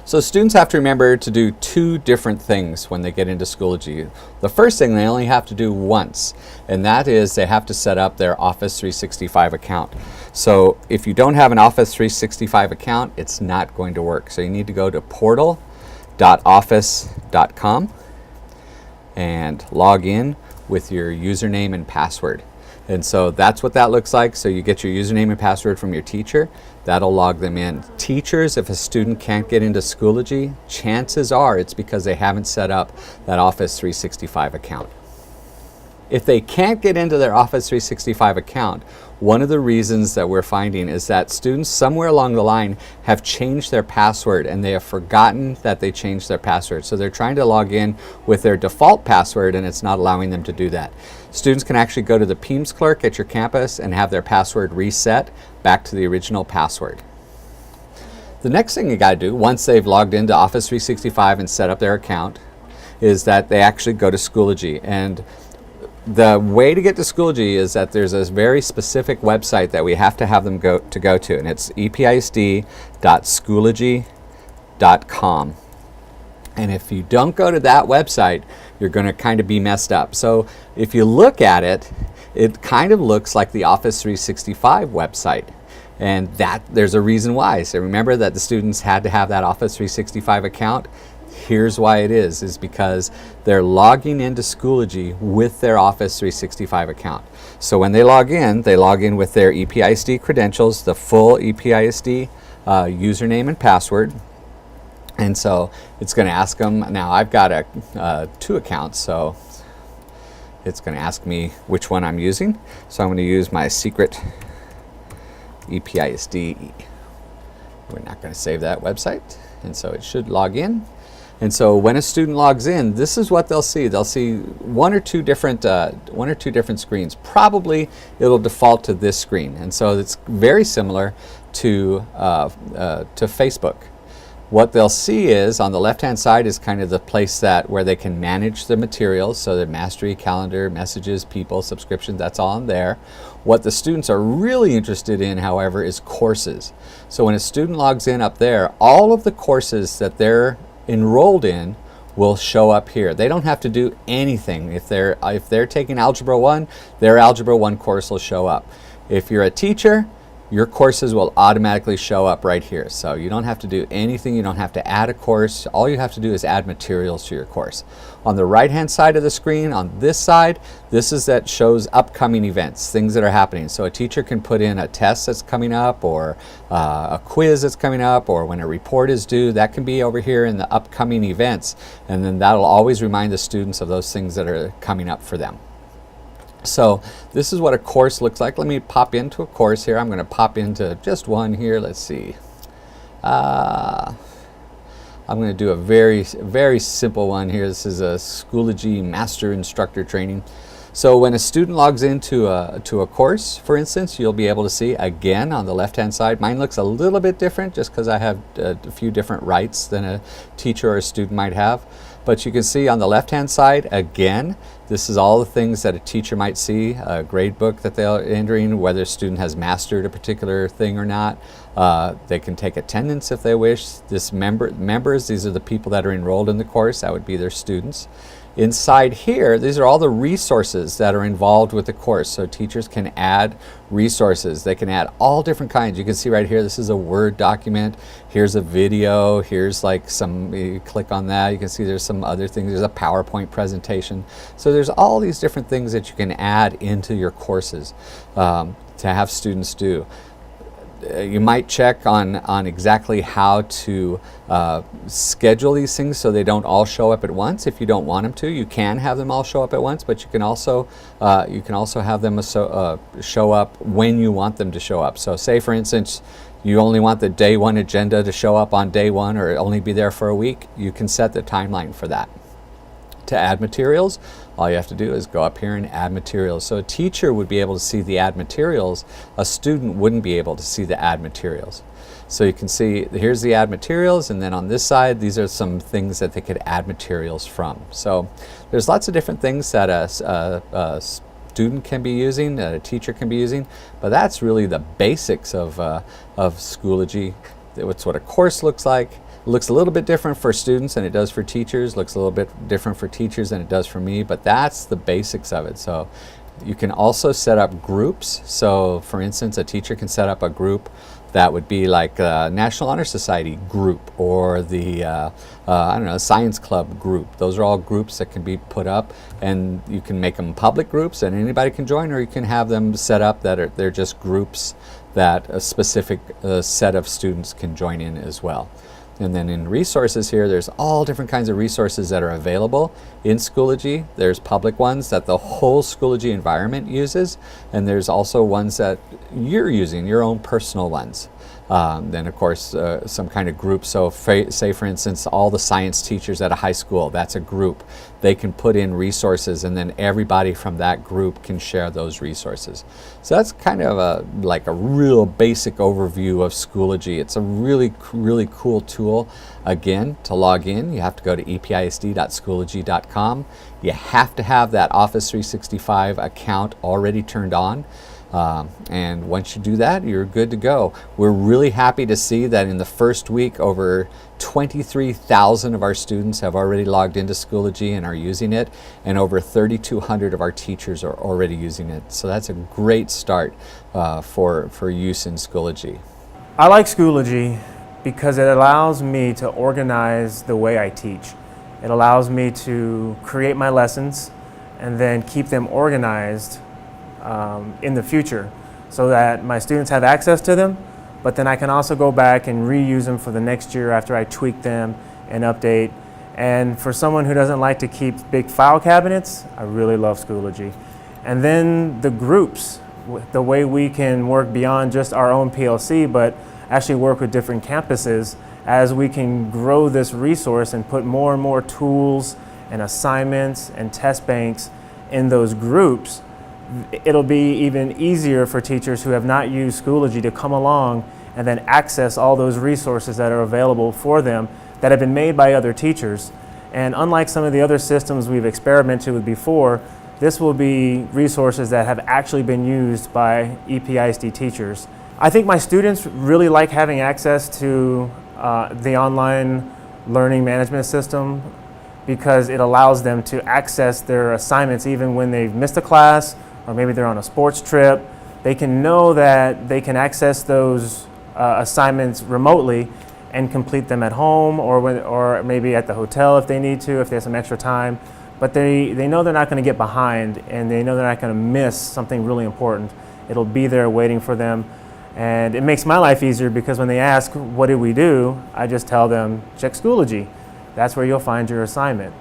So students have to remember to do two different things when they get into Schoology. The first thing they only have to do once, and that is they have to set up their Office 365 account. So if you don't have an Office 365 account, it's not going to work. So you need to go to portal.office.com and log in with your username and password. And so that's what that looks like. So you get your username and password from your teacher. That'll log them in. Teachers, if a student can't get into Schoology, chances are it's because they haven't set up that Office 365 account. If they can't get into their Office 365 account, one of the reasons that we're finding is that students somewhere along the line have changed their password and they have forgotten that they changed their password. So they're trying to log in with their default password and it's not allowing them to do that. Students can actually go to the PEIMS clerk at your campus and have their password reset back to the original password. The next thing you got to do once they've logged into Office 365 and set up their account is that they actually go to Schoology. And the way to get to Schoology is that there's a very specific website that we have to have them go to, and it's episd.schoology.com. And if you don't go to that website, you're going to kind of be messed up. So if you look at it, it kind of looks like the Office 365 website. And that there's a reason why. So remember that the students had to have that Office 365 account. Here's why it is because they're logging into Schoology with their Office 365 account. So when they log in with their EPISD credentials, the full EPISD username and password. And so it's going to ask them, now I've got two accounts, so it's going to ask me which one I'm using. So I'm going to use my secret EPISD. We're not going to save that website. And so it should log in. And so when a student logs in, this is what they'll see. They'll see one or two different screens. Probably it'll default to this screen. And so it's very similar to Facebook. What they'll see is on the left-hand side is kind of the place where they can manage the materials. So the mastery, calendar, messages, people, subscriptions, that's all in there. What the students are really interested in, however, is courses. So when a student logs in up there, all of the courses that they're enrolled in will show up here. They don't have to do anything. If they're taking Algebra 1, their Algebra 1 course will show up. If you're a teacher, your courses will automatically show up right here. So you don't have to do anything. You don't have to add a course. All you have to do is add materials to your course. On the right-hand side of the screen, on this side, that shows upcoming events, things that are happening. So a teacher can put in a test that's coming up or a quiz that's coming up or when a report is due. That can be over here in the upcoming events. And then that'll always remind the students of those things that are coming up for them. So this is what a course looks like. Let me pop into a course here. I'm going to pop into just one here. Let's see. I'm going to do a very, very simple one here. This is a Schoology Master Instructor training. So when a student logs into a course, for instance, you'll be able to see again on the left-hand side. Mine looks a little bit different just because I have a few different rights than a teacher or a student might have. But you can see on the left-hand side, again, this is all the things that a teacher might see, a grade book that they're entering, whether a student has mastered a particular thing or not. They can take attendance if they wish. Members, these are the people that are enrolled in the course. That would be their students. Inside here, these are all the resources that are involved with the course. So teachers can add resources. They can add all different kinds. You can see right here, this is a Word document. Here's a video. Here's like you click on that. You can see there's some other things. There's a PowerPoint presentation. So there's all these different things that you can add into your courses to have students do. You might check on exactly how to schedule these things so they don't all show up at once. If you don't want them to, you can have them all show up at once, but you can also have them show up when you want them to show up. So say for instance you only want the day one agenda to show up on day one or only be there for a week, you can set the timeline for that. To add materials, all you have to do is go up here and add materials. So a teacher would be able to see the add materials. A student wouldn't be able to see the add materials. So you can see here's the add materials, and then on this side these are some things that they could add materials from. So there's lots of different things that a student can be using, that a teacher can be using, but that's really the basics of Schoology. That's what a course looks like. It looks a little bit different for students than it does for teachers, looks a little bit different for teachers than it does for me, but that's the basics of it. So you can also set up groups. So for instance, a teacher can set up a group that would be like a National Honor Society group, or the I don't know, Science Club group. Those are all groups that can be put up, and you can make them public groups and anybody can join, or you can have them set up that they're just groups that a specific set of students can join in as well. And then in resources here, there's all different kinds of resources that are available in Schoology. There's public ones that the whole Schoology environment uses, and there's also ones that you're using, your own personal ones. Then of course some kind of group. So say for instance, all the science teachers at a high school, that's a group. They can put in resources, and then everybody from that group can share those resources. So that's kind of like a real basic overview of Schoology. It's a really cool tool. Again, to log in, you have to go to episd.schoology.com. You have to have that Office 365 account already turned on. And once you do that, you're good to go. We're really happy to see that in the first week, over 23,000 of our students have already logged into Schoology and are using it, and over 3,200 of our teachers are already using it. So that's a great start for use in Schoology. I like Schoology because it allows me to organize the way I teach. It allows me to create my lessons and then keep them organized in the future, so that my students have access to them, but then I can also go back and reuse them for the next year after I tweak them and update. And for someone who doesn't like to keep big file cabinets, I really love Schoology. And then the groups, the way we can work beyond just our own PLC, but actually work with different campuses as we can grow this resource and put more and more tools and assignments and test banks in those groups. It'll be even easier for teachers who have not used Schoology to come along and then access all those resources that are available for them that have been made by other teachers. And unlike some of the other systems we've experimented with before, this will be resources that have actually been used by EPISD teachers. I think my students really like having access to the online learning management system, because it allows them to access their assignments even when they've missed a class, or maybe they're on a sports trip. They can know that they can access those assignments remotely and complete them at home, or maybe at the hotel if they need to, if they have some extra time. But they know they're not going to get behind, and they know they're not going to miss something really important. It'll be there waiting for them. And it makes my life easier, because when they ask, what did we do? I just tell them, check Schoology. That's where you'll find your assignment.